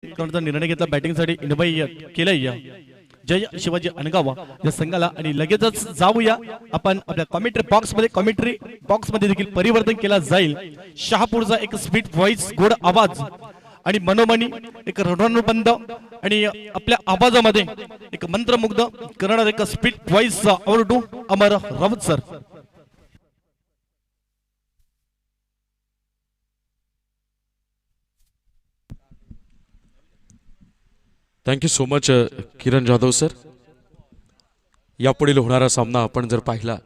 कोणता निर्णय घेतला बॅटिंगसाठी इनबाई केलंय जय शिवाजी अनगावा या संघाला आणि लगेचच जाऊया आपण आपल्या कॉमेंट्री बॉक्स मध्ये देखील परिवर्तन केला जाईल. शहापूरचा एक स्वीट व्हॉइस गोड आवाज आणि मनोमनी एक रणबंद आणि आपल्या आवाजामध्ये एक मंत्रमुग्ध करणारा एक स्वीट व्हॉइस आवडू Amar Raut sir. Thank you so much Kiran Jadhav sir. यापुढील होणारा सामना आपण जर पाहिला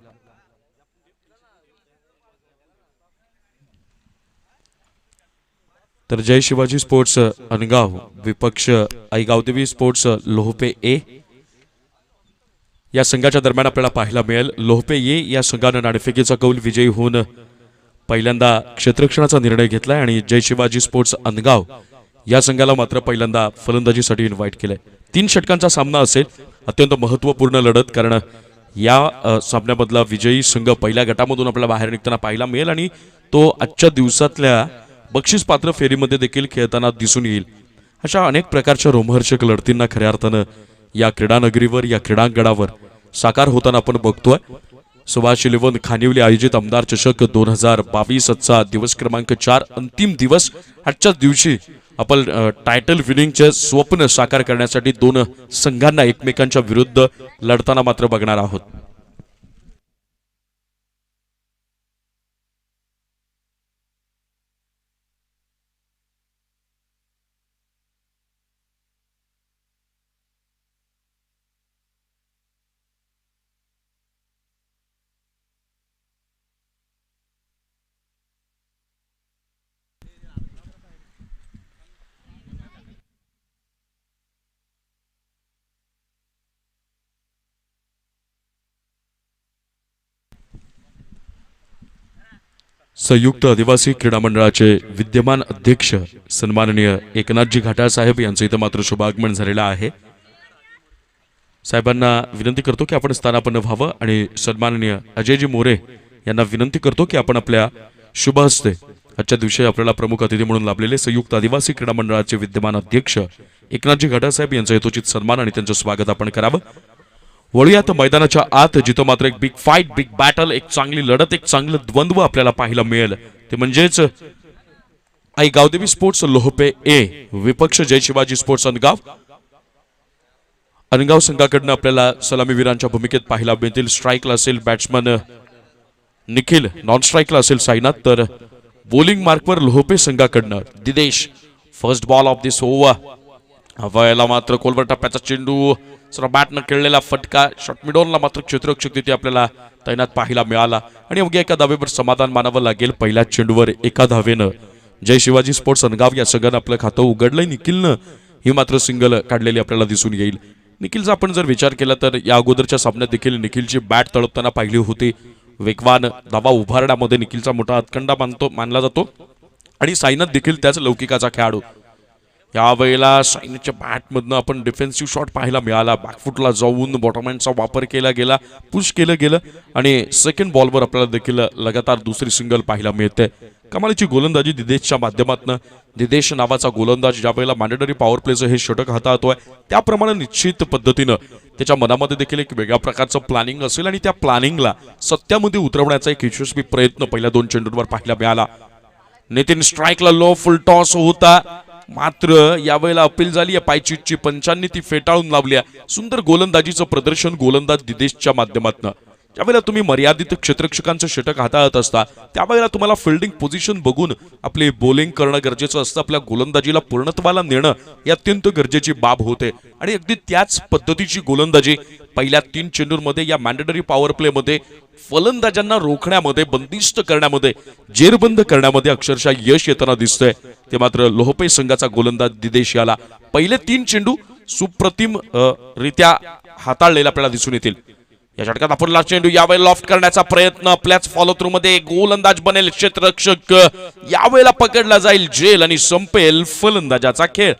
तर जय शिवाजी स्पोर्ट्स अनगाव विपक्ष आई गावदेवी स्पोर्ट्स लोहपे ए या संघाच्या दरम्यान आपल्याला पाहायला मिळेल. लोहपे ए या संघाने नाणेफेकीचा कौल विजयी होऊन पहिल्यांदा क्षेत्ररक्षणाचा निर्णय घेतलाय आणि जय शिवाजी स्पोर्ट्स अनगाव या संघाला मात्र पहिल्यांदा फलंदाजीसाठी इन्व्हाइट केलंय. 3 षटकांचा सामना असेल. अत्यंत महत्त्वपूर्ण लढत, कारण या सामन्यामधला विजयी संघ पहिल्या गटामधून आपल्याला बाहेर निघताना पाहायला मिळेल आणि तो आजच्या दिवसातल्या बक्षीस पात्र फेरीमध्ये देखील खेळताना दिसून येईल. अशा अनेक प्रकारच्या रोमहर्षक लढतींना खऱ्या अर्थानं या क्रीडानगरीवर या क्रीडांगणावर साकार होताना आपण बघतोय. सुभाष 11 खानिवली आयोजित आमदार चषक 2022 चा दिवस क्रमांक 4 अंतिम दिवस. आजच्याच दिवशी आपण टायटल विनिंगचे स्वप्न साकार करण्यासाठी 2 संघांना एकमेकांच्या विरुद्ध लढताना मात्र बघणार आहोत. संयुक्त आदिवासी क्रीडा मंडळाचे विद्यमान अध्यक्ष सन्माननीय एकनाथजी घाटाळ साहेब यांचं इथं मात्र शुभागमन झालेलं आहे. साहेबांना विनंती करतो की आपण स्थानापन्न व्हावं आणि सन्माननीय अजयजी मोरे यांना विनंती करतो की आपण आपल्या शुभ हस्ते आजच्या दिवशी आपल्याला प्रमुख अतिथी म्हणून लाभलेले संयुक्त आदिवासी क्रीडा मंडळाचे विद्यमान अध्यक्ष एकनाथजी घाटाळ साहेब यांचा यथोचित सन्मान आणि त्यांचं स्वागत आपण करावं. वळूयात मैदानाच्या आत, जिथं मात्र एक बिग फाईट, बिग बॅटल, एक चांगली लढत, एक चांगलं द्वंद्व आपल्याला पाहायला मिळेल. ते म्हणजेच आई गावदेवी स्पोर्ट्स लोहपे ए विपक्ष जय शिवाजी स्पोर्ट्स अनगाव. अनगाव संघाकडनं आपल्याला सलामीवीरांच्या भूमिकेत पाहायला मिळतील. स्ट्राईकला असेल बॅट्समन निखिल, नॉन स्ट्राईकला असेल साईनाथ, तर बॉलिंग मार्कवर लोहपे संघाकडनं Didesh. First ball of this over. हवायला मात्र कोलवर टप्प्याचा चेंडू, बॅटनं खेळलेला फटका, शॉट मिडॉनला मात्र क्षेत्ररक्षक तिथे आपल्याला तैनात पाहायला मिळाला आणि अवघ्या एका धावेवर समाधान मानावं लागेल. पहिल्या चेंडूवर एका धावेनं जय शिवाजी स्पोर्ट्स अनगाव या संघानं आपलं खातं उघडलंय. निखिलनं ही मात्र सिंगल काढलेली आपल्याला दिसून येईल. निखिलचा आपण जर विचार केला तर या अगोदरच्या सामन्यात देखील निखिलची बॅट तळपताना पाहिली होती. वेगवान धावा उभारण्यामध्ये निखिलचा मोठा हातखंडा मानला जातो आणि साईनाथ देखील त्याच लौकिकाचा खेळाडू. यावेळेला साईनाथच्या बॅटमधनं आपण डिफेन्सिव्ह शॉट पाहायला मिळाला. बॅकफुटला जाऊन बॉटमहँडचा वापर केला गेला, पुश केलं गेलं आणि सेकंड बॉलवर आपल्याला देखील लगातार दुसरी सिंगल पाहायला मिळते. कमालीची गोलंदाजी दिदेशच्या माध्यमातून. दिदेश नावाचा गोलंदाज ज्यावेळेला मॅन्डेटरी पॉवर प्लेचं हे षटक हाताळतोय त्याप्रमाणे निश्चित पद्धतीनं त्याच्या मनामध्ये देखील एक वेगळ्या प्रकारचं प्लॅनिंग असेल आणि त्या प्लॅनिंगला सत्यामध्ये उतरवण्याचा एक यशस्वी प्रयत्न पहिल्या 2 चेंडूंवर पाहायला मिळाला. नितीन स्ट्राईकला लो फुल टॉस होता, मात्र यावेळेला अपील झाली. पायचीटची पंचांनी ती फेटाळून लावली. सुंदर गोलंदाजीचं प्रदर्शन गोलंदाज दिदेशच्या माध्यमातून. ज्यावेळेला तुम्ही मर्यादित क्षेत्ररक्षकांचं षटक हाताळत असता त्यावेळेला तुम्हाला फिल्डिंग पोझिशन बघून आपले बॉलिंग करणं गरजेचं असतं. आपल्या गोलंदाजीला पूर्णत्वाला नेणं ही अत्यंत गरजेची बाब होते आणि अगदी त्याच पद्धतीची गोलंदाजी पहिल्या 3 चेंडूंमध्ये या मॅन्डेटरी पॉवर प्लेमध्ये फलंदाजांना रोखण्यामध्ये, बंदिस्त करण्यामध्ये, जेरबंद करण्यामध्ये अक्षरशः यश येताना दिसतंय. ते मात्र लोहपे संघाचा गोलंदाज दिदेश याला पहिले 3 चेंडू सुप्रतिम रित्या हाताळलेला आपल्याला दिसून येतील. या षटकात आपण चेंडू यावेळेला लॉफ्ट करण्याचा प्रयत्न, आपल्याच फॉलो थ्रू मध्ये गोलंदाज बनेल क्षेत्ररक्षक, यावेळेला पकडला जाईल जेल आणि संपेल फलंदाजाचा खेळ.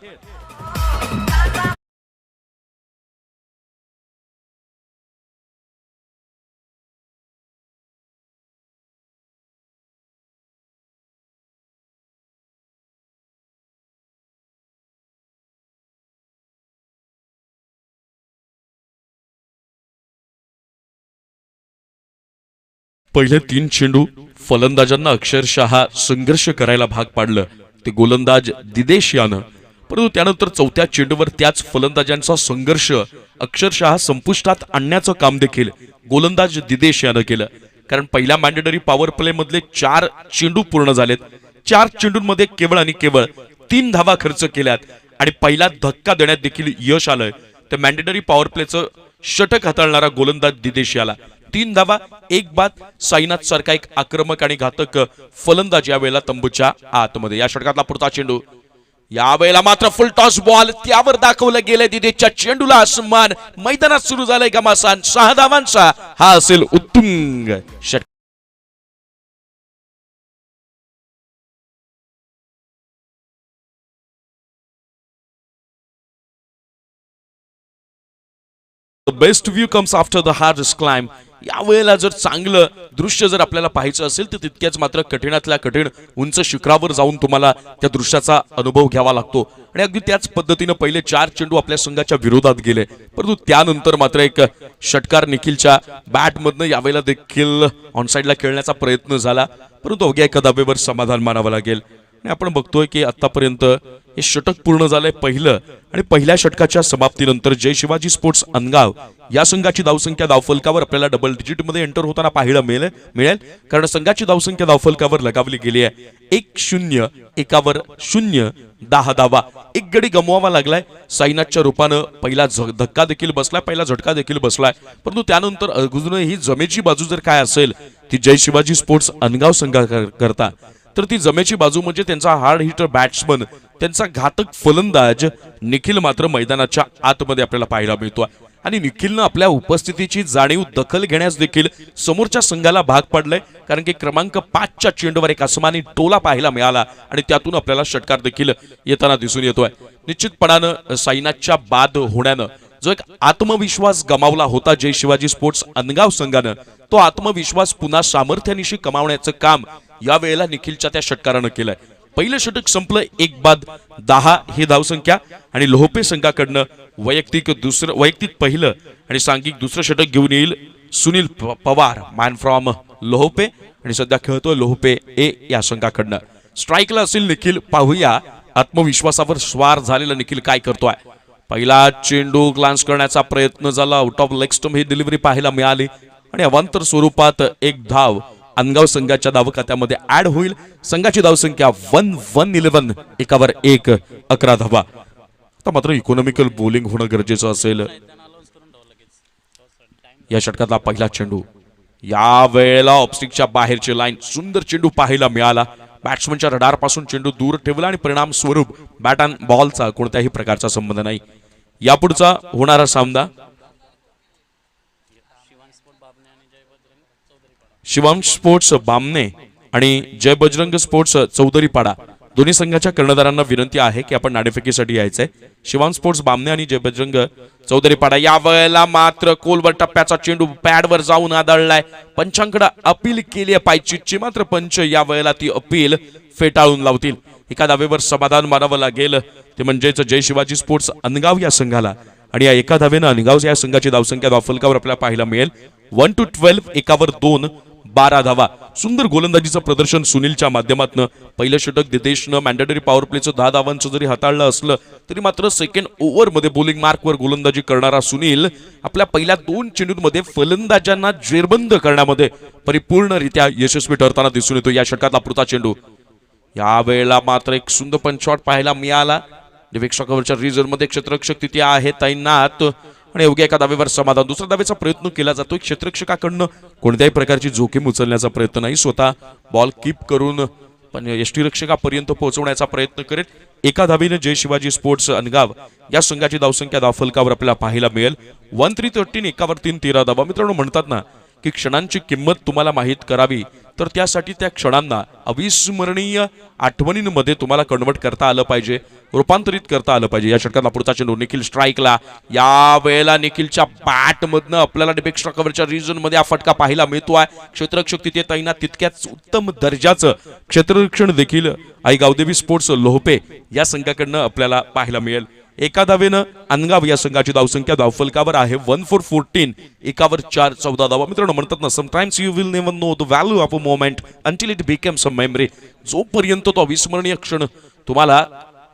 पहिले 3 चेंडू फलंदाजांना अक्षरशः संघर्ष करायला भाग पाडलं ते गोलंदाज दिदेश यानं, परंतु त्यानंतर चौथ्या चेंडूवर त्याच फलंदाजांचा संघर्ष अक्षरशः संपुष्टात आणण्याचं काम देखील गोलंदाज दिदेश यानं केलं. कारण पहिल्या मॅन्डेटरी पॉवर प्ले मधले 4 चेंडू पूर्ण झालेत. 4 चेंडूंमध्ये केवळ आणि केवळ 3 धावा खर्च केल्यात आणि पहिला धक्का देण्यात देखील यश आलंय. तर मॅन्डेटरी पॉवर प्लेचं षटक हाताळणारा गोलंदाज दिदेश याला 3 धावा 1 बाद. साईनाथ सारखा एक आक्रमक आणि घातक फलंदाज यावेळेला तंबूच्या आतमध्ये. या षटकातला पुढचा चेंडू, यावेळेला मात्र फुल टॉस बॉल, त्यावर दाखवलं गेलं दिदेशच्या चेंडूला आसमान. मैदानात सुरू झालंय घमासान. 6 धावांचा हा असेल उत्तुंग षटक. Best view comes after the hardest climb. यावेळेला जर चांगलं दृश्य जर आपल्याला पाहायचं असेल तर तितक्याच मात्र कठीणातल्या कठीण उंच शिखरावर जाऊन तुम्हाला त्या दृश्याचा अनुभव घ्यावा लागतो. आणि अगदी त्याच पद्धतीनं पहिले 4 चेंडू आपल्या संघाच्या विरोधात गेले, परंतु त्यानंतर मात्र एक षटकार निखिलच्या बॅटमधनं यावेळेला देखील ऑनसाइडला खेळण्याचा प्रयत्न झाला, परंतु अवघ्या एका धावेवर समाधान मानावं लागेल. आणि आपण बघतोय की आतापर्यंत हे षटक पूर्ण झालंय पहिलं. आणि पहिल्या षटकाच्या समाप्तीनंतर जय शिवाजी स्पोर्ट्स अनगाव या संघाची धावसंख्या धावफलकावर आपल्याला डबल डिजिट मध्ये एंटर होताना पाहायला मिळेल, कारण संघाची धावसंख्या धावफलकावर लगावली गेली आहे. 1-0 एकावर 0 10 धावा. एक गडी गमवावा लागलाय. साईनाथच्या रूपानं पहिला धक्का देखील बसलाय, पहिला झटका देखील बसलाय, परंतु त्यानंतर अजूनही जमेची बाजू जर काय असेल ती जय शिवाजी स्पोर्ट्स अनगाव संघाकरता, तर ती जमेची बाजू म्हणजे त्यांचा हार्ड हिटर बॅट्समन, त्यांचा घातक फलंदाज निखिल मात्र मैदानाच्या आतमध्ये आपल्याला पाहायला मिळतो. आणि निखिलनं आपल्या उपस्थितीची जाणीव दखल घेण्यास देखील समोरच्या संघाला भाग पडलंय, कारण की क्रमांक 5च्या चेंडूवर एक आसमानी टोला पाहायला मिळाला आणि त्यातून आपल्याला षटकार देखील येताना दिसून येतोय. निश्चितपणानं साईनाथच्या बाद होण्यानं जो एक आत्मविश्वास गमावला होता जय शिवाजी स्पोर्ट्स अनगाव संघानं, तो आत्मविश्वास पुन्हा सामर्थ्यानिशी कमावण्याचं काम यावेळेला निखिलच्या त्या षटकारानं केलंय. पहिलं षटक संपलं 1 बाद 10 ही धावसंख्या. आणि लोहपे संघाकडनं वैयक्तिक पहिलं आणि सांघिक दुसरं षटक घेऊन येईल सुनील पवार, मॅन फ्रॉम लोहपे, आणि सध्या खेळतोय लोहपे ए या संघाकडनं. स्ट्राईकला असेल निखिल. पाहूया आत्मविश्वासावर स्वार झालेला निखिल काय करतोय. पहिला चेंडू ग्लान्स करण्याचा प्रयत्न झाला, out of leg stump he delivery पाहायला मिळाली आणि अवांतर स्वरूपात एक धाव अनगाव संघाच्या धाव खात्यामध्ये ऍड होईल. संघाची धावसंख्या 1-1-11 एकावर 1 11 धावा. आता मात्र इकॉनॉमिकल बॉलिंग होणं गरजेचं असेल. या षटकातला पहिला चेंडू, या वेळेला ऑफस्टिकच्या बाहेरची लाईन, सुंदर चेंडू पाहायला मिळाला. बॅट्समनच्या रडार पासून चेंडू दूर ठेवला आणि परिणाम स्वरूप बॅट अँड बॉलचा कोणत्याही प्रकारचा संबंध नाही. यापुढचा होणारा सामना शिवांश स्पोर्ट्स बामणे आणि जय बजरंग स्पोर्ट्स चौधरीपाडा दोन्ही संघाच्या कर्णधारांना विनंती आहे की आपण नाणेफेकीसाठी यायचंय. शिवांश स्पोर्ट्स बामणे आणि जय बजरंग चौधरीपाडा. या वेळेला मात्र कोलवर टप्प्याचा चेंडू पॅडवर जाऊन आदळलाय. पंचांकडे अपील केली आहे पायचीतची, मात्र पंच या वेळेला ती अपील फेटाळून लावतील. एका धावेवर समाधान मानावं लागेल, ते म्हणजेच जय शिवाजी स्पोर्ट्स अनगाव या संघाला. आणि या एका धावेनं अनगाव या संघाची धावसंख्या धावफलकावर आपल्याला पाहायला मिळेल 1-12 एकावर 2 12 धावा. सुंदर गोलंदाजीचं प्रदर्शन सुनीलच्या माध्यमातून. पहिलं षटक दिदेशनं मॅन्डेटरी पॉवर प्लेचं 10 धावांचं जरी हाताळलं असलं तरी मात्र सेकंड ओव्हरमध्ये बॉलिंग मार्कवर गोलंदाजी करणारा सुनील आपल्या पहिल्या 2 चेंडूंमध्ये फलंदाजांना जेरबंद करण्यामध्ये परिपूर्णरित्या यशस्वी ठरताना दिसून येतो. या षटकातला पुढचा चेंडू, यावेळेला मात्र एक सुंदर पंचशॉट पाहायला मिळाला. प्रेक्षकावरच्या रिझर्व्हमध्ये क्षेत्ररक्षक तिथे आहे तैनात आणि अवघ्या एका धावेवर समाधान. दुसऱ्या धावेचा प्रयत्न केला जातो. क्षेत्ररक्षकाकडनं कोणत्याही प्रकारची जोखीम उचलण्याचा प्रयत्न नाही, स्वतः बॉल कीप करून पण यष्टीरक्षकापर्यंत पोहोचवण्याचा प्रयत्न करेल. एका धावेने जय शिवाजी स्पोर्ट्स अनगाव या संघाची धावसंख्या धावफलकावर आपल्याला पाहायला मिळेल 1-3-13 एकावर 3 13 धावा. मित्रांनो, म्हणतात ना की क्षणांची किंमत तुम्हाला माहीत करावी, तर त्यासाठी त्या क्षणांना अविस्मरणीय आठवणींमध्ये तुम्हाला कन्वर्ट करता आलं पाहिजे, रूपांतरित करता आलं पाहिजे. या षटकातला पुढचा चेंडू निखिल स्ट्राईकला. या वेळेला निखिलच्या बॅटमधनं आपल्याला डिबेक स्ट्रायकरच्या रिजन मध्ये हा फटका पाहायला मिळतोय. क्षेत्ररक्षक तिथे तैनात, तितक्याच उत्तम दर्जाचं क्षेत्ररक्षण देखील आई गावदेवी स्पोर्ट्स लोहपे या संघाकडनं आपल्याला पाहायला मिळेल. एका धावेनं अनगाव या संघाची धावसंख्या धावफलकावर आहे 1 for 14, एकावर 4 14 धावा. मित्रांनो म्हणतात ना, sometimes you will never know the value of a moment until it becomes a memory. जोपर्यंत तो अविस्मरणीय क्षण तुम्हाला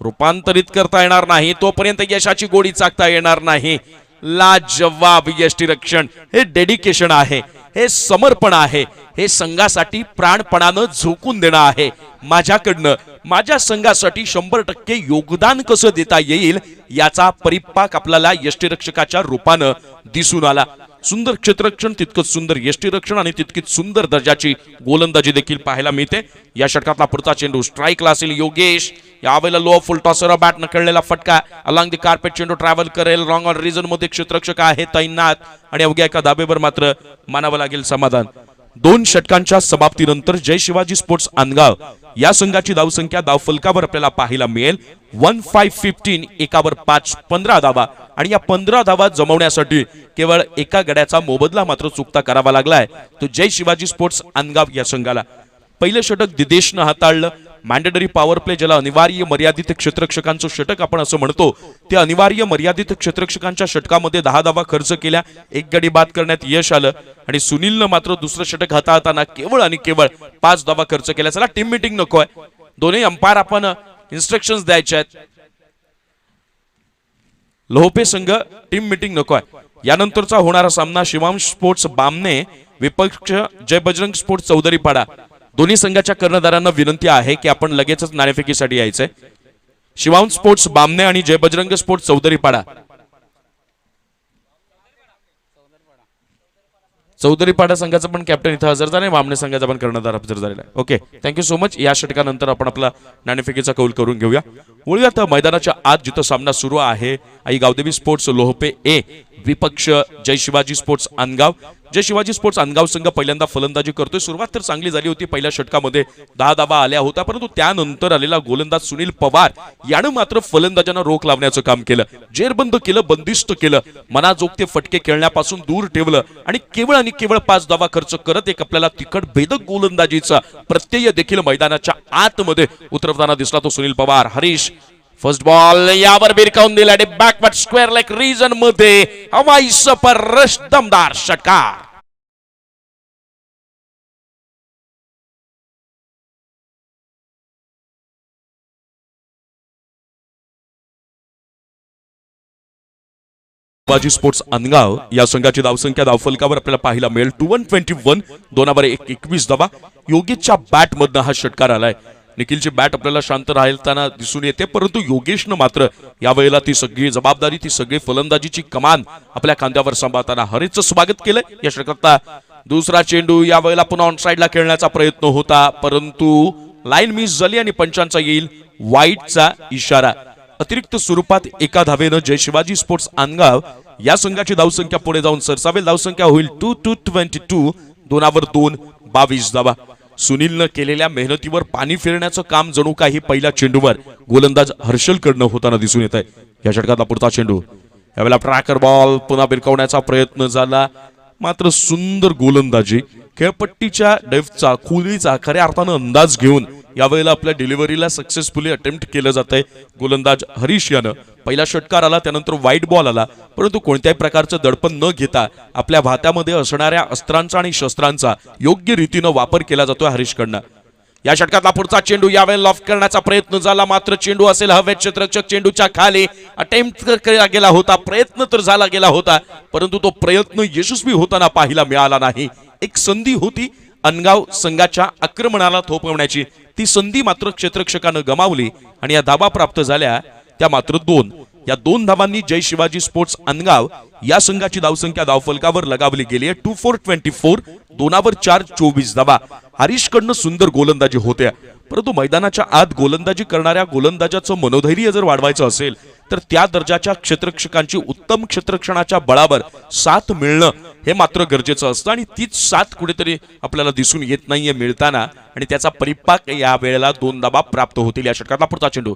रूपांतरित करता येणार नाही तोपर्यंत यशाची गोडी चाकता येणार नाही. लाजवाब यष्टीरक्षण, हे डेडिकेशन आहे, हे समर्पण आहे, हे संघासाठी प्राणपणानं झोकून देणं आहे. माझ्याकडनं माझ्या संघासाठी 100% योगदान कसं देता येईल याचा परिपाक आपल्याला यष्टीरक्षकाच्या रूपानं दिसून आला. सुंदर क्षेत्ररक्षण, तितकंच सुंदर यष्टीरक्षण आणि तितकीच सुंदर दर्जाची गोलंदाजी देखील पाहायला मिळते. या षटकातला पुढचा चेंडू स्ट्राईकला असेल योगेश. यावेळेला लो फुल टॉसर बॅट न खेळलेला फटका अलॉंग द कार्पेट चेंडू ट्रॅव्हल करेल. रॉंग ऑन रिझन मध्ये क्षेत्ररक्षक आहे तैनात आणि अवघ्या एका धाबेवर मात्र मानावं लागेल समाधान. 2 षटकांच्या समाप्तीनंतर जय शिवाजी स्पोर्ट्स अनगाव या संघाची धावसंख्या धावफलकावर आपल्याला पाहायला मिळेल 15-15, एकावर 5 15 धावा. आणि या 15 धावा जमवण्यासाठी केवळ एका गड्याचा मोबदला मात्र चुकता करावा लागलाय तो जय शिवाजी स्पोर्ट्स अनगाव या संघाला. पहिलं षटक दिदेशनं हाताळलं. मॅन्डेटरी पॉवर प्ले, ज्याला अनिवार्य मर्यादित क्षेत्ररक्षकांचं षटक आपण असं म्हणतो, ते अनिवार्य मर्यादित क्षेत्ररक्षकांच्या षटकामध्ये 10 धावा खर्च केल्या, 1 गडी बाद करण्यात यश आलं. आणि सुनीलनं मात्र दुसरं षटक हाताळताना केवळ आणि केवळ 5 धावा खर्च केल्या. चला, टीम मीटिंग नकोय, दोन्ही अंपायर आपण इन्स्ट्रक्शन्स द्यायचे आहेत. लोहपे संघ टीम मीटिंग नकोय. यानंतरचा होणारा सामना शिवांश स्पोर्ट्स बामणे विपक्ष जय बजरंग स्पोर्ट्स चौधरीपाडा. दोन्ही संघाच्या कर्णधारांना विनंती आहे की आपण लगेचच नाणेफेकीसाठी यायचंय. शिवांश स्पोर्ट्स बामणे आणि जय बजरंग स्पोर्ट्स चौधरीपाडा. चौधरीपाडा संघाचा पण कॅप्टन इथं हजर झाला, बामणे संघाचा पण कर्णधार हजर झालेला आहे. Okay, thank you so much. या षटकानंतर आपण आपला नाणेफेकीचा कौल करून घेऊया. वळूयात मैदानाच्या आत जिथं सामना सुरू आहे. आई गावदेवी स्पोर्ट्स लोहपे ए विपक्ष जय शिवाजी स्पोर्ट्स अनगाव. जय शिवाजी स्पोर्ट्स अनगाव संघ पहिल्यांदा फलंदाजी करतोय. सुरुवात तर चांगली झाली होती, पहिल्या षटकामध्ये 10 धावा आल्या होत्या, परंतु त्यानंतर आलेला गोलंदाज सुनील पवार यानं मात्र फलंदाजांना रोख लावण्याचं काम केलं. जेरबंद केलं, बंदिस्त केलं, मनाजोगते फटके खेळण्यापासून दूर ठेवलं आणि केवळ 5 धावा खर्च करत एक आपल्याला तिखट भेदक गोलंदाजीचा प्रत्यय देखील मैदानाच्या आतमध्ये उतरवताना दिसला तो सुनील पवार. हरीश फर्स्ट बॉल यावर बिरकावून दिला आणि बॅकवर्ड स्क्वेअर लेग रिजन मध्ये हवाई सफर दमदार षटकार. शिवाजी स्पोर्ट्स अनगाव या संघाची धावसंख्या धावफलकावर आपल्याला पाहायला मिळेल 2-1-21, 2-1-21 धावा. योगेशच्या बॅट मधनं हा षटकार आलाय. निखिलची बॅट आपल्याला शांत राहताना दिसून येते, परंतु योगेशनं मात्र यावेळेला ती सगळी जबाबदारी, ती सगळी फलंदाजीची कमान आपल्या खांद्यावर सांभाळताना हरीशचं स्वागत केलंय. या षटकातला दुसरा चेंडू यावेळेला पुन्हा ऑन साइडला खेळण्याचा प्रयत्न होता, परंतु लाईन मिस झाली आणि पंचांचा येईल वाईटचा इशारा. अतिरिक्त स्वरूपात एका धावेनं जय शिवाजी स्पोर्ट्स अनगाव या संघाची धावसंख्या पुढे जाऊन सरसावेल. धावसंख्या होईल 2-22, 2-2, 22 धावा. सुनीलनं केलेल्या मेहनतीवर पाणी फिरण्याचं काम जणू काही पहिल्या चेंडूवर गोलंदाज हर्षलकडनं होताना दिसून येत आहे. या षटकातला पुढचा चेंडू यावेळेला ट्रॅकर बॉल पुन्हा बिरकावण्याचा प्रयत्न झाला, मात्र सुंदर गोलंदाजी, खेळपट्टीच्या डेप्थचा, खोलीचा खऱ्या अर्थानं अंदाज घेऊन यावेळेला आपल्या डिलिव्हरीला सक्सेसफुली अटेम्प्ट केलं जातंय. गोलंदाज हरीश यानं पहिला षटकार आला, त्यानंतर वाईट बॉल आला, परंतु कोणत्याही प्रकारचं दडपण न घेता आपल्या भात्यामध्ये असणाऱ्या अस्त्रांचा आणि शस्त्रांचा योग्य रीतीनं वापर केला जातोय हरीशकडनं. या षटकातला पुढचा चेंडू यावेळेला लॉफ करण्याचा प्रयत्न झाला, मात्र चेंडू असेल हवेत, क्षेत्ररक्षक चेंडूच्या खाली अटेम्प्ट केला गेला होता, प्रयत्न तर झाला गेला होता, परंतु तो प्रयत्न यशस्वी होताना पाहायला मिळाला नाही. एक संधी होती अनगाव संघाच्या आक्रमणाला थोपवण्याची, ती संधी मात्र क्षेत्ररक्षकानं गमावली आणि या धावा प्राप्त झाल्या त्या मात्र 2. या 2 धावांनी जय शिवाजी स्पोर्ट्स अनगाव या संघाची धावसंख्या धावफलकावर लगावली गेली आहे 2-4-24, 2-4, 24 धावा. हरीशकडनं सुंदर गोलंदाजी होत्या, परंतु मैदानाच्या आत गोलंदाजी करणाऱ्या गोलंदाजाचं मनोधैर्य जर वाढवायचं असेल तर त्या दर्जाच्या क्षेत्ररक्षकांची उत्तम क्षेत्ररक्षणाच्या बळावर साथ मिळणं हे मात्र गरजेचं असतं आणि तीच साथ कुठेतरी आपल्याला दिसून येत नाहीये मिळताना, आणि त्याचा परिपाक या वेळेला 2 धावा प्राप्त होतील. या षटकातला पुढचा चेंडू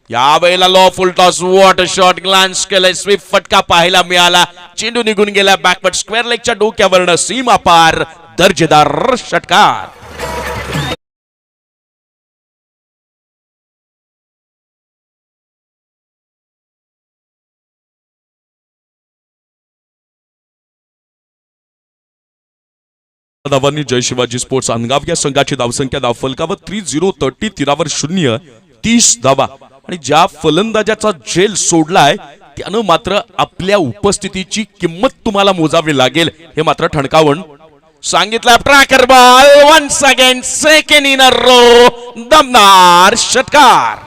यावेळेला low full toss, what shot, glance केलंय, स्वीप फटका पाहायला मिळाला, चेंडू निघून गेला बॅकवर्ड स्क्वेअर लेगच्या डोक्यावरनं सीमा पार दर्जेदार षटकार. धावांनी जय शिवाजी स्पोर्ट्स अनगाव या संघाची धावसंख्या धावफलकावर 30-30 तीरावर 0 30 धावा. आणि ज्या फलंदाजाचा झेल सोडलाय त्यानं मात्र आपल्या उपस्थितीची किंमत तुम्हाला मोजावी लागेल हे मात्र ठणकावून सांगितलं. Tracker ball once again second in a row, दमदार षटकार.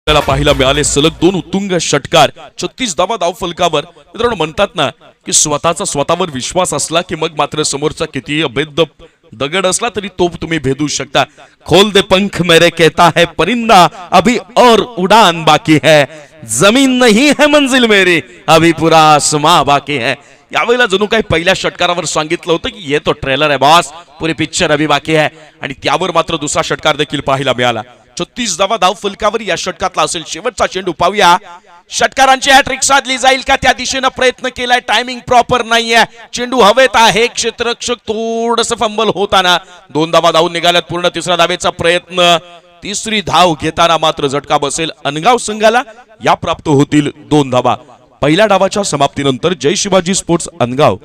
आपल्याला पाहायला मिळाले सलग 2 उत्तुंग षटकार, 36 धावा धाव फलकावर. मित्रांनो, म्हणतात ना की स्वतःचा स्वतःवर विश्वास असला की मग मात्र समोरचा किती अभेद्य दगड असला तरी तो तुम्ही भेदू शकता. खोल दे पंख मेरे कहता है परिंदा, अभी और उड़ान बाकी है, जमीन नहीं है मंजिल मेरी, अभी पूरा आसमां बाकी है. यावेळेला जणू काही पहिल्या षटकारावर सांगितलं होतं की ये तो ट्रेलर है बॉस, पुरी पिक्चर अभी बाकी है. आणि त्यावर मात्र दुसरा षटकार देखील पाहायला मिळाला. 36 धावा धाव फलकावर या षटकातला असेल शेवटचा चेंडू. पाहूया षटकारांची हॅट्रिक साधली जाईल का, त्या दिशेनं प्रयत्न केलाय. टायमिंग प्रॉपर नाहीये, चेंडू हवेत आहे. क्षेत्ररक्षक थोडंसं फंबल होताना 2 धावा धावून निघाल्यात. पूर्ण तिसऱ्या धावेचा प्रयत्न, तिसरी धाव घेताना मात्र झटका बसेल अनगाव संघाला. या प्राप्त होतील 2 धावा. पहिल्या डावाच्या समाप्तीनंतर जय शिवाजी स्पोर्ट्स अनगाव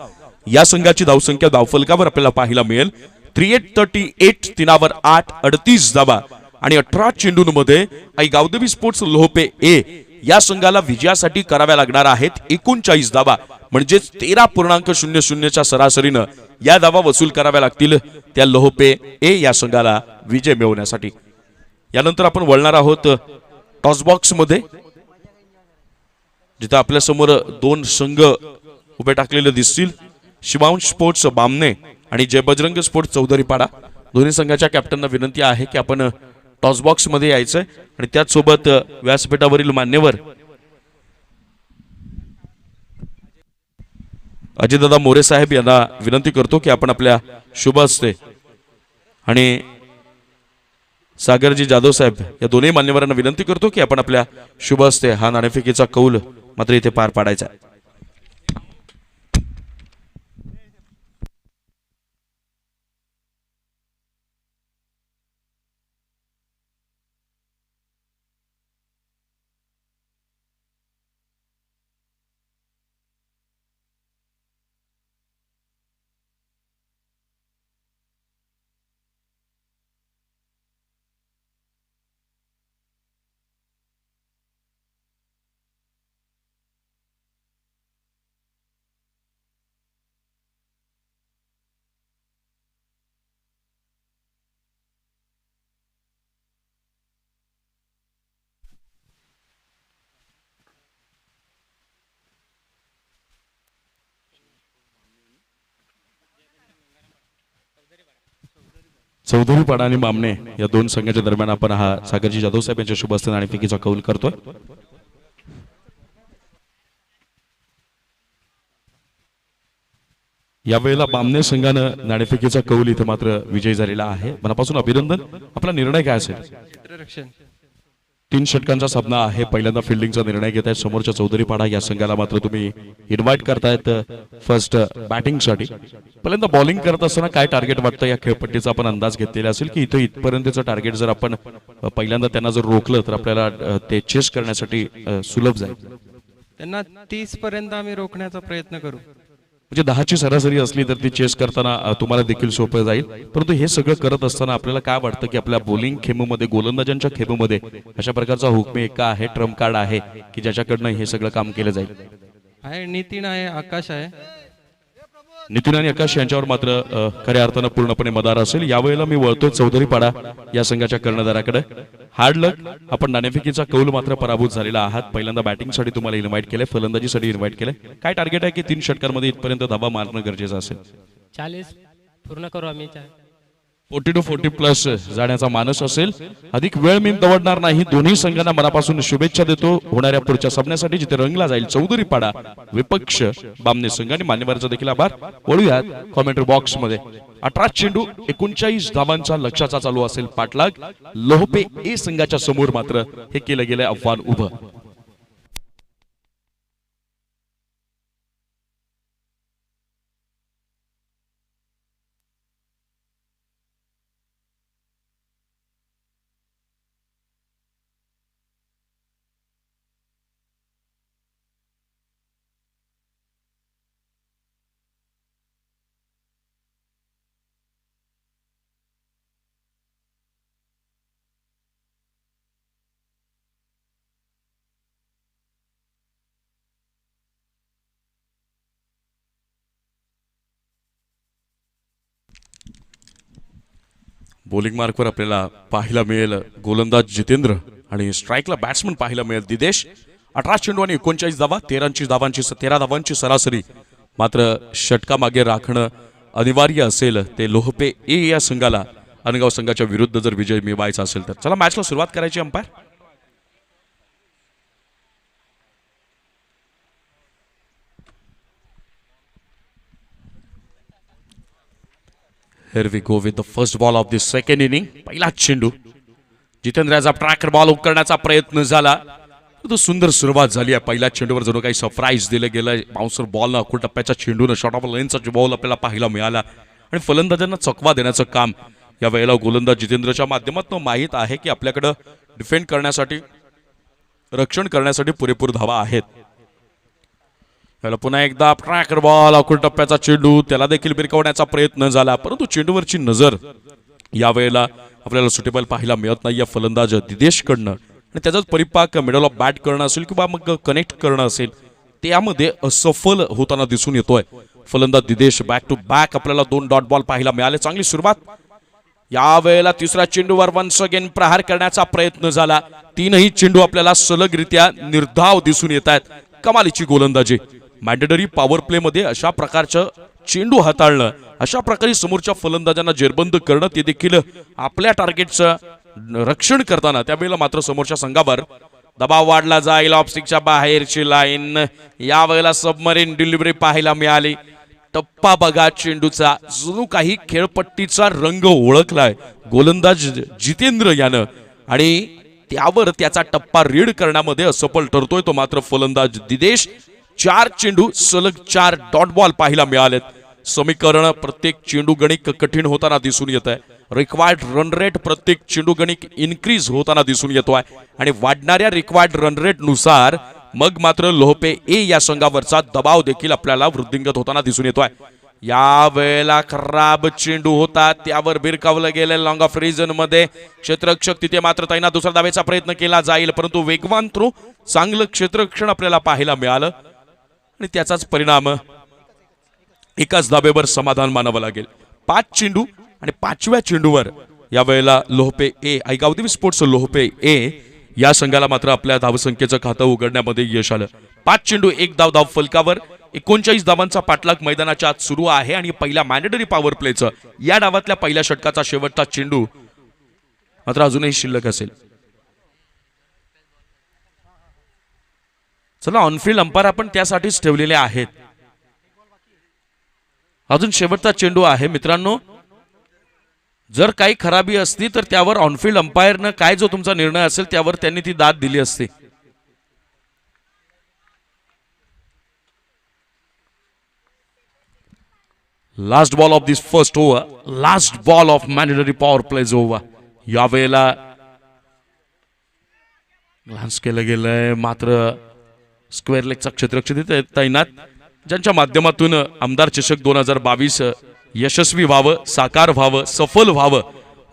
या संघाची धावसंख्या धावफलकावर आपल्याला पाहायला मिळेल 38-38 तीनावर 8 38 धावा. आणि 18 चेंडूंमध्ये आई गावदेवी स्पोर्ट्स लोहपे ए या संघाला विजयासाठी कराव्या लागणार आहेत 39 धावा. म्हणजेच 13.00च्या सरासरीनं या धावा वसूल कराव्या लागतील त्या लोहपे ए या संघाला विजय मिळवण्यासाठी. यानंतर आपण वळणार आहोत टॉस बॉक्स मध्ये, जिथे आपल्या समोर 2 संघ उभे टाकलेले दिसतील. शिवांश स्पोर्ट्स बामणे आणि जय बजरंग स्पोर्ट्स चौधरीपाडा. दोन्ही संघाच्या कॅप्टनना विनंती आहे की आपण टॉस बॉक्स मध्ये यायचंय. आणि त्याचसोबत व्यासपीठावरील मान्यवर अजितदादा मोरे साहेब यांना विनंती करतो की आपण आपल्या शुभ हस्ते आणि सागरजी जाधव साहेब या दोन्ही मान्यवरांना विनंती करतो की आपण आपल्या शुभ हस्ते हा नाणेफेकीचा कौल मात्र इथे पार पाडायचा आहे. चौधरीपाडा आणि बामणे या 2 संघाच्या दरम्यान आपण हा सागरजी जाधव साहेब यांच्या शुभ हस्ते नाणेफेकीचा कौल करतोय. यावेळेला बामणे संघानं नाणेफेकीचा कौल इथे मात्र विजयी झालेला आहे. मनापासून अभिनंदन. आपला निर्णय काय असेल? 3 षटकांचा सामना आहे. पहिल्यांदा फिल्डिंगचा निर्णय घेत आहेत समोरच्या चौधरीपाडा या संघाला मात्र तुम्ही इन्व्हाइट करतायत फर्स्ट बॅटिंगसाठी. पहिल्यांदा बॉलिंग करत असताना काय टार्गेट वाटतं या खेळपट्टीचा आपण अंदाज घेतलेला असेल की इथे इथपर्यंतचं टार्गेट जर आपण पहिल्यांदा त्यांना जर रोखलं तर आपल्याला ते चेस करण्यासाठी सुलभ जाईल. त्यांना 30 पर्यंत आम्ही रोखण्याचा प्रयत्न करू. म्हणजे 10ची सरासरी असली तर ती चेस करताना तुम्हाला देखील सोपं जाईल. परंतु हे सगळं करत असताना आपल्याला काय वाटतं की आपल्या बॉलिंग खेममध्ये गोलंदाजांच्या खेममध्ये अशा प्रकारचा हुकमे एका आहे, ट्रम्प कार्ड आहे की ज्याच्याकडनं हे सगळं काम केलं जाईल? आहे नितीन आहे, आकाश आहे. नितीन आणि आकाश यांच्यावर मात्र खऱ्या अर्थानं पूर्णपणे मदार असेल. यावेळेला मी वळतोय चौधरीपाडा या संघाच्या कर्णधाराकडे. हार्ड लक. आपण नाणेफेकीचा कौल मात्र पराभूत झालेला आहात. पहिल्यांदा बॅटिंगसाठी तुम्हाला इन्व्हाइट केलंय, फलंदाजीसाठी इन्व्हाइट केलंय. काय टार्गेट आहे की 3 षटकांमध्ये इथपर्यंत धावा मारणं गरजेचं असेल? 40 पूर्ण करू आम्ही. 40 to 40 प्लस जाण्याचा मानस असेल. अधिक वेळ मी दवडणार नाही. दोन्ही संघांना मनापासून शुभेच्छा देतो होणाऱ्या पुढच्या सामन्यासाठी, जिथे रंगला जाईल चौधरीपाडा विपक्ष बामणे संघ. आणि मान्यवरांचा देखील आभार. वळूयात कॉमेंट्री बॉक्स मध्ये. 18 चेंडू 39 धावांचा लक्ष्याचा चालू असेल पाठलाग. लोहपे ए संघाच्या समोर मात्र हे केलं गेलंय आव्हान उभं. बॉलिंग मार्कवर आपल्याला पाहायला मिळेल गोलंदाज जितेंद्र आणि स्ट्राईकला बॅट्समन पाहायला मिळेल दिदेश. 18 चेंडू आणि 39 धावा, 13 धावांची सरासरी. मात्र षटका मागे राखणं अनिवार्य असेल ते लोहपे ए या संघाला अनगाव संघाच्या विरुद्ध जर विजय मिळवायचा असेल तर. चला मॅचला सुरुवात करायची. Umpire Here we go with the first ball of the second inning. पहिला चेंडू जितेंद्रचा ट्रॅकर बॉल करण्याचा प्रयत्न झाला. तो सुंदर सुरुवात झाली आहे. पहिल्या चेंडूवर जणू काही सरप्राईज दिलं गेलं. बाउन्सर बॉल न अखोल टप्प्याच्या चेंडून शॉर्ट ऑफ लेनचा बॉल आपल्याला पाहायला मिळाला आणि फलंदाजांना चकवा देण्याचं काम या वेळेला गोलंदाज जितेंद्रच्या माध्यमातून माहीत आहे की आपल्याकडे डिफेंड करण्यासाठी रक्षण करण्यासाठी पुरेपूर धावा आहेत. त्याला पुन्हा एकदा ट्रॅकर बॉल अखोल टप्प्याचा चेंडू त्याला देखील भिरकवण्याचा प्रयत्न झाला परंतु चेंडूवरची नजर या वेळेला आपल्याला सुटेबल पाहायला मिळत नाही या फलंदाज दिदेशकडनं आणि त्याचाच परिपाक मिडल ऑफ बॅट करणं असेल किंवा मग कनेक्ट करणं असेल त्यामध्ये असफल होताना दिसून येतोय फलंदाज दिदेश. बॅक टू बॅक आपल्याला 2 डॉट बॉल पाहायला मिळाले. चांगली सुरुवात. या वेळेला तिसऱ्या चेंडूवर वन्स अगेन प्रहार करण्याचा प्रयत्न झाला. 3ही चेंडू आपल्याला सलगरित्या निर्धाव दिसून येत आहेत. कमालीची गोलंदाजी. मॅन्डेटरी पॉवर प्ले मध्ये अशा प्रकारचं चेंडू हाताळणं अशा प्रकारे समोरच्या फलंदाजांना जेरबंद करणं ते देखील आपल्या टार्गेटचं रक्षण करताना त्यावेळेला मात्र समोरच्या संघावर दबाव वाढला जाईल. ऑफस्टिकच्या बाहेरची लाईन. या वेळेला सबमरीन डिलिव्हरी पाहायला मिळाली. टप्पा बघा चेंडूचा जणू काही खेळपट्टीचा रंग ओळखलाय गोलंदाज जितेंद्र यानं आणि त्यावर त्याचा टप्पा रीड करण्यामध्ये असफल ठरतोय तो मात्र फलंदाज दिदेश. 4 चेंडू सलग 4 डॉट बॉल पाहायला मिळालेत. समीकरण प्रत्येक चेंडू गणिक कठीण होताना दिसून येत आहे. रिक्वायर्ड रन रेट प्रत्येक चेंडू गणिक इन्क्रीज होताना दिसून येतोय आणि वाढणाऱ्या रिक्वायर्ड रन रेट नुसार मग मात्र लोहपे ए या संघावरचा दबाव देखील आपल्याला वृद्धिंगत होताना दिसून येतोय. या वेळेला खराब चेंडू होता त्यावर भिरकावलं गेलं लॉंग ऑफ रिजन मध्ये. क्षेत्ररक्षक तिथे मात्र तैनात. दुसरा धावेचा प्रयत्न केला जाईल परंतु वेगवान थ्रो चांगलं क्षेत्ररक्षण आपल्याला पाहायला मिळालं आणि त्याचाच परिणाम एकाच धावेवर समाधान मानावं लागेल. 5 चेंडू आणि 5व्या चेंडूवर या वेळेला लोहपे ए गावदेवी स्पोर्ट्स लोहपे ए या संघाला मात्र आपल्या धावसंख्येचं खातं उघडण्यामध्ये यश आलं. 5 चेंडू 1 धाव फलकावर 39 धावांचा पाठलाग मैदानाच्या आत सुरू आहे आणि पहिल्या मॅन्डेटरी पॉवर प्लेचं या डावातल्या पहिल्या षटकाचा शेवटचा चेंडू मात्र अजूनही शिल्लक असेल. चला ऑनफिल्ड अंपायर आपण त्यासाठीच ठेवलेले आहेत. अजून शेवटचा चेंडू आहे मित्रांनो. जर काही खराबी असती तर त्यावर ऑनफिल्ड अंपायरनं काय जो तुमचा निर्णय असेल त्यावर त्यांनी ती दाद दिली असती. Last ball of this first over. Last ball of mandatory power plays over. यावेळेला ग्लान्स केलं गेलंय मात्र स्क्वेअर लेगचा क्षेत्ररक्षक तैनात ज्यांच्या माध्यमातून आमदार चषक 2022 यशस्वी व्हावं, साकार व्हावं, सफल व्हावं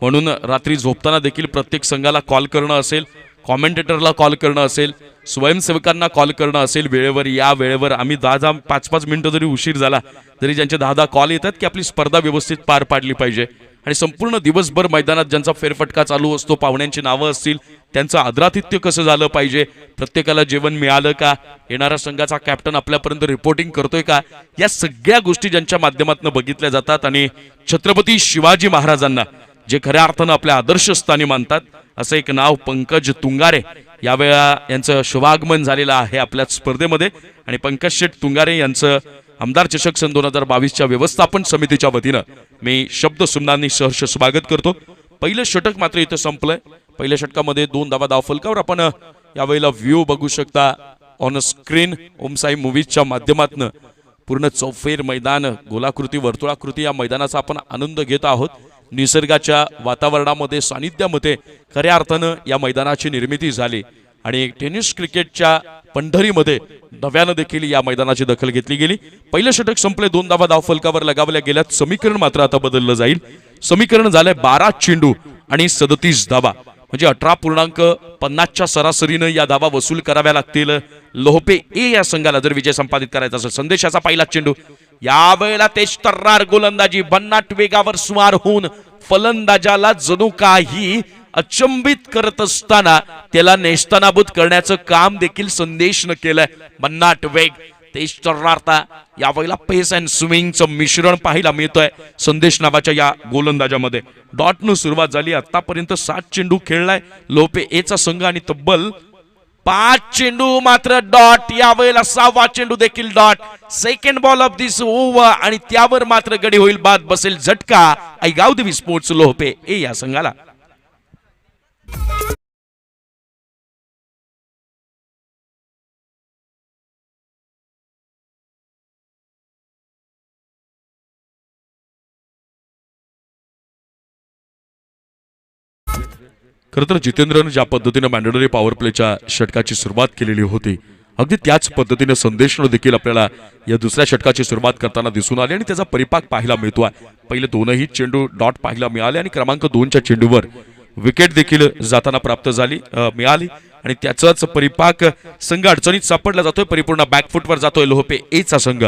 म्हणून रात्री झोपताना देखील प्रत्येक संघाला कॉल करणं असेल, कॉमेंटेटरला कॉल करणं असेल, स्वयंसेवकांना कॉल करणं असेल वेळेवर. या वेळेवर आम्ही 10-10 5-5 मिनिटं जरी उशीर झाला तरी ज्यांचे 10-10 कॉल येतात की आपली स्पर्धा व्यवस्थित पार पाडली पाहिजे आणि संपूर्ण दिवसभर मैदानात ज्यांचा फेरफटका चालू असतो पाहुण्यांची नावं असतील त्यांचं आदरातिथ्य कसं झालं पाहिजे, प्रत्येकाला जेवण मिळालं का, येणाऱ्या संघाचा कॅप्टन आपल्यापर्यंत रिपोर्टिंग करतोय का, या सगळ्या गोष्टी ज्यांच्या माध्यमातून बघितल्या जातात आणि छत्रपती शिवाजी महाराजांना जे खऱ्या अर्थानं आपल्या आदर्शस्थानी मानतात असं एक नाव पंकज तुंगारे यावेळा यांचं शुभागमन झालेलं आहे आपल्या स्पर्धेमध्ये आणि पंकज शेठ तुंगारे यांचं आमदार चषक सन 2022च्या व्यवस्थापन समितीच्या वतीनं मी शब्द सुमनांनी सहर्ष स्वागत करतो. पहिलं षटक मात्र इथं संपलंय. पहिल्या षटकामध्ये 2 धावा फलकावर आपण यावेळेला व्ह्यू बघू शकता ऑन स्क्रीन. ओमसाई मूवीजच्या माध्यमातून पूर्ण चौफेर मैदान गोलाकृती वर्तुळाकृती या मैदानाचा आपण आनंद घेत आहोत. निसर्गाच्या वातावरणामध्ये सानिध्यामध्ये खऱ्या अर्थानं या मैदानाची निर्मिती झाली आणि टेनिस क्रिकेटच्या पंढरीमध्ये नव्यानं देखील या मैदानाची दखल घेतली गेली. पहिलं षटक संपले. 2 धावा फलकावर लगावल्या गेल्यात. समीकरण मात्र आता बदललं जाईल. समीकरण झालंय 12 चेंडू आणि 37 धावा म्हणजे 18.50च्या सरासरीनं या धावा वसूल कराव्या लागतील लोहपे ए या संघाला जर विजय संपादित करायचा असेल. संदेशाचा पहिला चेंडू यावेळेला तेज तर्रार गोलंदाजी, भन्नाट वेगावर स्वार होऊन फलंदाजाला जणू काही अचंबित करत असताना त्याला नेस्तनाबूत करण्याचं काम देखील संदेशनं केलंय. भन्नाट वेग, तेज तर्रारता, यावेळेला पेस अँड स्विंगचं मिश्रण पाहायला मिळतंय संदेश नावाच्या या गोलंदाजामध्ये. डॉटनं सुरुवात झाली. आतापर्यंत 7 चेंडू खेळलाय लोहपे एचा संघ आणि तब्बल 5 चेंडू मात्र डॉट. यावेळेला 6वा चेंडू देखील dot. Second ball of this over आणि त्यावर मात्र गडी होईल, बाद बसेल झटका आईगावदेवी स्पोर्ट्स लोहपे ए या संघाला. खरं तर जितेंद्रनं ज्या पद्धतीने मॅन्डेटरी पॉवर प्लेच्या षटकाची सुरुवात केलेली होती, अगदी त्याच पद्धतीने संदेशनं देखील आपल्याला या दुसऱ्या षटकाची सुरुवात करताना दिसून आली आणि त्याचा परिपाक पाहायला मिळतोय. पहिले 2ही चेंडू डॉट पाहायला मिळाले आणि क्रमांक 2च्या चेंडूवर विकेट देखील जाताना प्राप्त झाली मिळाली आणि त्याचाच परिपाक संघ अडचणीत सापडला जातोय. परिपूर्ण बॅकफुटवर जातोय लोहपे एचा संघ.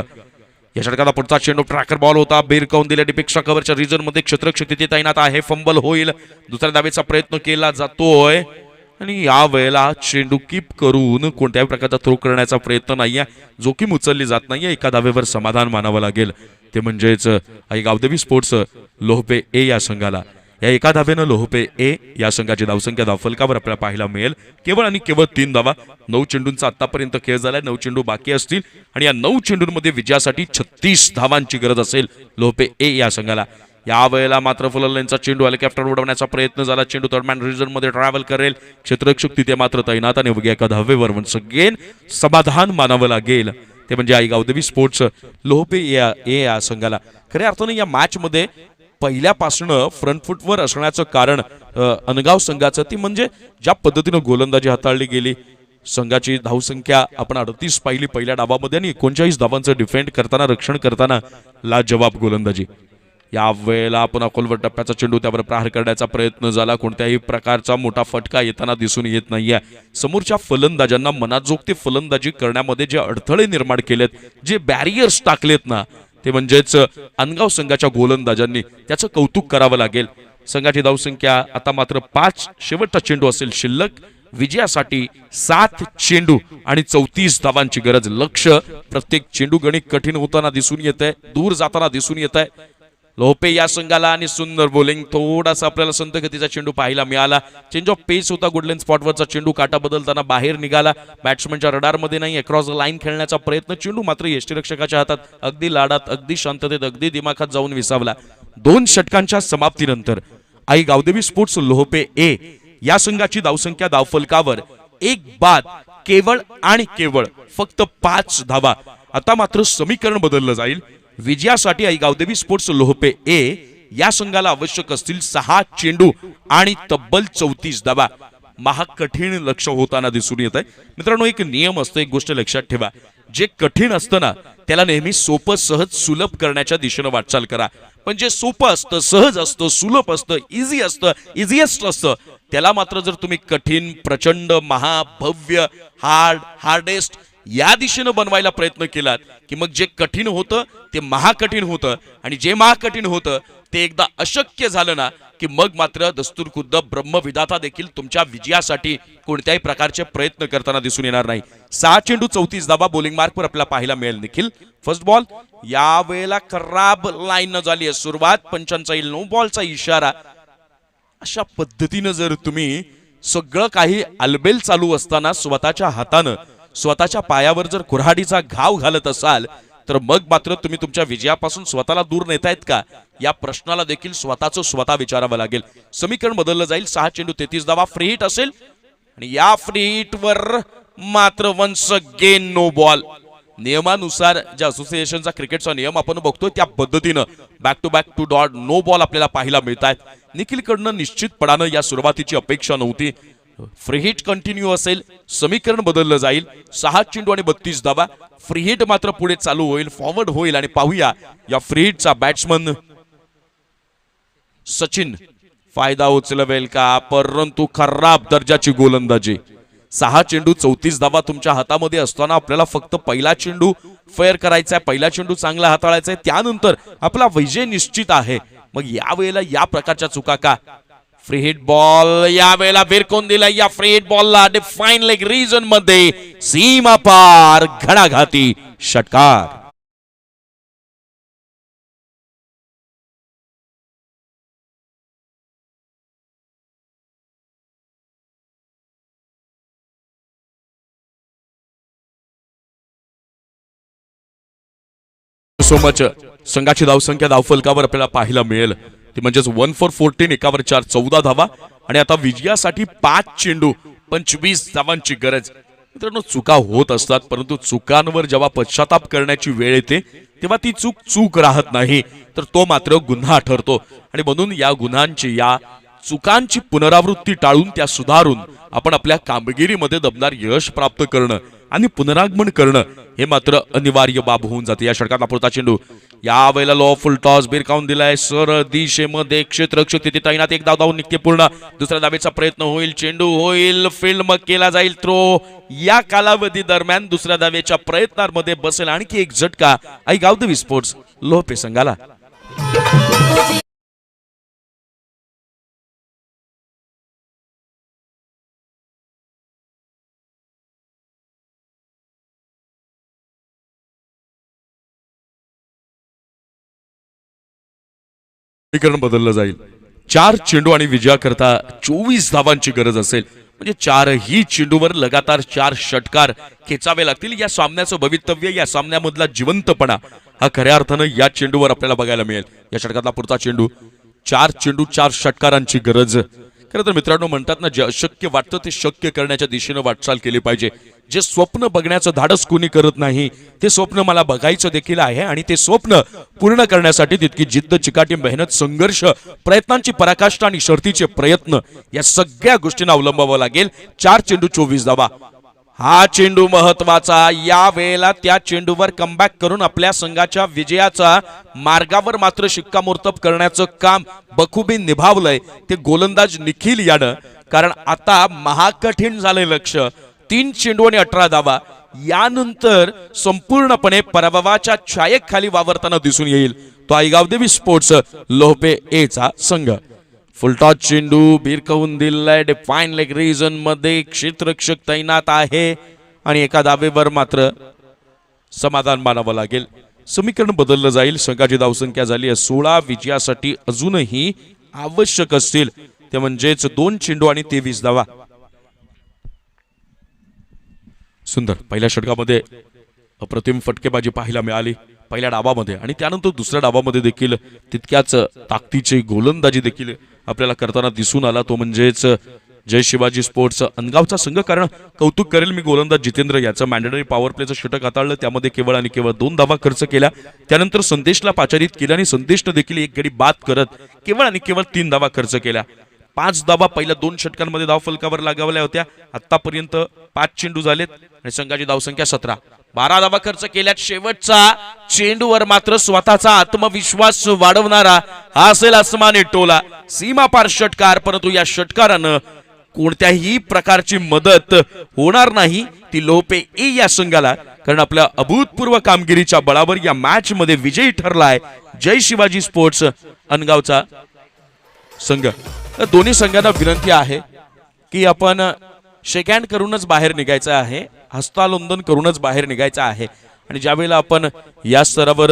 या षटकाला पुढचा चेंडू ट्रॅकर बॉल होता, बेरकावून दिल्या डिपेक्षा कव्हरच्या रिजन मध्ये क्षेत्ररक्षक तिथे तैनात आहे. फंबल होईल, दुसऱ्या धावेचा प्रयत्न केला जातोय आणि या वेळेला चेंडू कीप करून कोणत्याही प्रकारचा थ्रो करण्याचा प्रयत्न नाहीये, जोखीम उचलली जात नाहीये. एका धावेवर समाधान मानावं लागेल, ते म्हणजेच आईगावदेवी स्पोर्ट्स लोहपे ए या संघाला. या एका धावेनं लोहपे ए या संघाची धावसंख्या धावफलकावर आपल्याला पाहायला मिळेल. केवळ आणि केवळ 3 धावा. 9 चेंडूंचा आतापर्यंत खेळ झालाय. 9 चेंडू बाकी असतील आणि या 9 चेंडूंमध्ये विजयासाठी 36 धावांची गरज असेल लोहपे ए या संघाला. यावेळेला मात्र फुलरलाईनचा चेंडू हेलिकॉप्टर उडवण्याचा प्रयत्न झाला. चेंडू थर्डमॅन रिजन मध्ये ट्रॅव्हल करेल. क्षेत्ररक्षक तिथे मात्र तैनात आणि एका धावेवर वन्स अगेन समाधान मानावं लागेल, ते म्हणजे आईगावदेवी स्पोर्ट्स लोहपे ए या संघाला. खऱ्या अर्थानं या मॅच मध्ये पहिल्यापासून फ्रंट फुटवर असण्याचं कारण अनगाव संघाचं, ती म्हणजे ज्या पद्धतीनं गोलंदाजी हाताळली गेली. संघाची धावसंख्या आपण 38 पाहिली पहिल्या डावामध्ये आणि 39 धावांचं डिफेंड करताना, रक्षण करताना लाजवाब गोलंदाजी. यावेळेला आपण खोलवर टप्प्याचा चेंडू त्यावर प्रहार करण्याचा प्रयत्न झाला. कोणत्याही प्रकारचा मोठा फटका येताना दिसून येत नाहीये. समोरच्या फलंदाजांना मनाजोगती फलंदाजी करण्यामध्ये जे अडथळे निर्माण केलेत, जे बॅरियर्स टाकलेत ना, ते म्हणजेच अनगाव संघाच्या गोलंदाजांनी त्याचं कौतुक करावं लागेल. संघाची धावसंख्या आता मात्र 5. शेवटचा चेंडू असेल शिल्लक. विजयासाठी 7 चेंडू आणि 34 धावांची गरज. लक्ष प्रत्येक चेंडू गणित कठीण होताना दिसून येत आहे, दूर जाताना दिसून येत आहे लोहपे या संघाला. आणि सुंदर बोलिंग, थोडासा आपल्याला संत गतीचा चेंडू पाहायला मिळाला. चेंज ऑफ पेस होता. गुडलेन स्पॉटवरचा चेंडू काटा बदलताना बाहेर निघाला. बॅट्समनच्या रडारमध्ये नाही. अक्रॉस द लाईन खेळण्याचा प्रयत्न. चेंडू मात्र यष्टीरक्षकाच्या हातात अगदी लाडात, अगदी शांततेत, अगदी दिमाखात जाऊन विसावला. 2 षटकांच्या समाप्तीनंतर आईगावदेवी स्पोर्ट्स लोहपे ए या संघाची धावसंख्या धावफलकावर 1 बाद, केवळ आणि केवळ फक्त 5 धावा. आता मात्र समीकरण बदललं जाईल. विजयासाठी आईगावदेवी स्पोर्ट्स लोहपे ए या संघाला आवश्यक असतील 6 चेंडू आणि तब्बल 34 धावा. महाकठीण लक्ष होताना दिसून येत आहे. मित्रांनो, एक नियम असतो, एक गोष्ट लक्षात ठेवा. जे कठीण असतं ना, त्याला नेहमी सोपं, सहज, सुलभ करण्याच्या दिशेनं वाटचाल करा. पण जे सोपं असतं, सहज असतं, सुलभ असतं, इझी असतं, इझिएस्ट असतं, त्याला मात्र जर तुम्ही कठीण, प्रचंड, महाभव्य, हार्डेस्ट या दिशेनं बनवायला प्रयत्न केलात की मग जे कठीण होतं ते महाकठीण होतं आणि जे महाकठीण होतं ते एकदा अशक्य झालं ना की मग मात्र दस्तूरखुद्द ब्रह्मविधाता देखील तुमच्या विजयासाठी कोणत्याही प्रकारचे प्रयत्न करताना दिसून येणार नाही. 6 चेंडू 34 धावा बॉलिंग मार्कवर आपल्याला पाहायला मिळेल. Nikhil, first ball. यावेळेला खराब लाईन न झाली आहे सुरुवात. पंचांचा येईल नो बॉलचा इशारा. अशा पद्धतीनं जर तुम्ही सगळं काही अलबेल चालू असताना स्वतःच्या हातानं, स्वतःच्या पायावर जर कुऱ्हाडीचा घाव घालत असाल तर मग मात्र तुम्ही तुमच्या विजयापासून स्वतःला दूर नेतायत का, या प्रश्नाला देखील स्वतः विचारावं लागेल. समीकरण बदललं जाईल. 6 चेंडू 33 धावा. फ्री हिट असेल आणि या फ्री हिटवर मात्र वन्स अगेन नो बॉल. नियमानुसार ज्या असोसिएशनचा क्रिकेटचा नियम आपण बघतोय त्या पद्धतीनं back to back 2 dot no ball आपल्याला पाहायला मिळत आहेत. निखिलकडनं निश्चितपणानं या सुरुवातीची अपेक्षा नव्हती. फ्री हिट कंटिन्यू असेल. समीकरण बदललं जाईल. 6 चेंडू आणि 32 धावा. फ्री हिट मात्र पुढे चालू होईल, फॉरवर्ड होईल आणि पाहूया या फ्री हिटचा बॅट्समन सचिन फायदा उचलवेल का. परंतु खराब दर्जाची गोलंदाजी. 6 चेंडू 34 धावा तुमच्या हातामध्ये असताना आपल्याला फक्त पहिला चेंडू फेअर करायचा आहे, पहिला चेंडू चांगला हाताळायचा आहे, त्यानंतर आपला विजय निश्चित आहे. मग यावेळेला या प्रकारच्या चुका का? फ्री हिट बॉल यावेळेला भिरकून दिला. या फ्री हिट बॉलला डिफाईन लेग रिजन मध्ये सीमा पार घणाघाती षटकार. सो मच संघाची धावसंख्या धावफलकावर आपल्याला पाहायला मिळेल ती म्हणजेच 1 for 14 एकावर 4 14 धावा आणि आता विजयासाठी 5 चेंडू 25 धावांची गरज. मित्रांनो चुका होत असतात परंतु चुकांवर जेव्हा पश्चाताप करण्याची वेळ येते तेव्हा ती चूक राहत नाही तर तो मात्र गुन्हा ठरतो आणि म्हणून या गुन्ह्यांची या चुकांची पुनरावृत्ती टाळून त्या सुधारून आपण आपल्या कामगिरीमध्ये दमदार यश प्राप्त करणं आणि पुनरागमन करणं हे मात्र अनिवार्य बाब होऊन जाते. या षटकातला पुढचा चेंडू यावेळेला लो फुल टॉस भिरकावून दिलाय सरळ दिशेमध्ये क्षेत्ररक्षक तिथे तैनात. एक धाव धावून निघते पूर्ण. दुसऱ्या धावेचा प्रयत्न होईल, चेंडू होईल फील्ड मग केला जाईल थ्रो. या कालावधी दरम्यान दुसऱ्या धावेच्या प्रयत्नांमध्ये बसेल आणखी एक झटका आई गावदेवी स्पोर्ट्स लोहपे संघाला. समीकरण बदललं जाईल. 4 चेंडू आणि विजयाकरता 24 धावांची गरज असेल म्हणजे 4ही चेंडूवर लगातार 4 षटकार खेचावे लागतील. या सामन्याचं भवितव्य या सामन्यामधला जिवंतपणा हा खऱ्या अर्थानं या चेंडूवर आपल्याला बघायला मिळेल. या षटकातला पुढचा चेंडू 4 चेंडू 4 षटकारांची गरज. खरं तर मित्रांनो म्हणतात ना जे अशक्य वाटतं ते शक्य करण्याच्या दिशेनं वाटचाल केली पाहिजे. जे स्वप्न बघण्याचं धाडस कोणी करत नाही ते स्वप्न मला बघायचं देखील आहे आणि ते स्वप्न पूर्ण करण्यासाठी तितकी जिद्द चिकाटी मेहनत संघर्ष प्रयत्नांची पराकाष्ठा आणि शर्तीचे प्रयत्न या सगळ्या गोष्टींना अवलंबावं लागेल. 4 चेंडू 24 धावा हा चेंडू महत्वाचा. या वेळेला त्या चेंडूवर कमबॅक करून आपल्या संघाच्या विजयाचा मार्गावर मात्र शिक्कामोर्तब करण्याचं काम बखुबी निभावलंय ते गोलंदाज निखिल यानं. कारण आता महाकठीण झालंय लक्ष्य. 3 चेंडू आणि 18 धावा यानंतर संपूर्णपणे पराभवाच्या छायेखाली वावरताना दिसून येईल तो आईगावदेवी स्पोर्ट्स लोहपे ए चा संघ. फुलटॉस चेंडू भिरकवून दिलाय डिफाईन लेग रिजन मध्ये क्षेत्ररक्षक तैनात आहे आणि एका धावेवर मात्र समाधान मानावं लागेल. समीकरण बदललं जाईल. संघाची धावसंख्या झाली 16. विजयासाठी अजूनही आवश्यक असतील ते म्हणजेच 2 चेंडू आणि 23 धावा. सुंदर पहिल्या षटकामध्ये अप्रतिम फटकेबाजी पाहायला मिळाली पहिल्या डावामध्ये आणि त्यानंतर दुसऱ्या डावामध्ये देखील तितक्याच ताकदीची गोलंदाजी देखील आपल्याला करताना दिसून आला तो म्हणजेच जय शिवाजी स्पोर्ट्स अनगावचा संघ. कारण कौतुक करेल मी गोलंदाज जितेंद्र याचं मॅन्डेटरी पॉवर प्लेचं षटक हाताळलं त्यामध्ये केवळ आणि केवळ 2 धावा खर्च केल्या. त्यानंतर संदेशला पाचारित केलं आणि संदेशनं देखील एक गडी बाद करत केवळ आणि केवळ 3 धावा खर्च केल्या. 5 धावा पहिल्या 2 षटकांमध्ये धाव फलकावर लागावल्या होत्या. आतापर्यंत 5 चेंडू झालेत आणि संघाची धावसंख्या 17. 12 धावा खर्च केल्यात. शेवटचा चेंडूवर मात्र स्वतःचा आत्मविश्वास वाढवणारा हा असेल आसमानी टोला सीमा पार षटकार. परंतु या षटकारानं कोणत्याही प्रकारची मदत होणार नाही ती लोहपे ए या संघाला. कारण आपल्या अभूतपूर्व कामगिरीच्या बळावर या मॅच मध्ये विजयी ठरलाय जय शिवाजी स्पोर्ट्स अनगावचा संघ. दोन्ही संघांना विनंती आहे की आपण शेक हँड करूनच बाहेर निघायचं आहे, हस्तांदोलन करूनच बाहेर निघायचं आहे. आणि ज्यावेळेला आपण या स्तरावर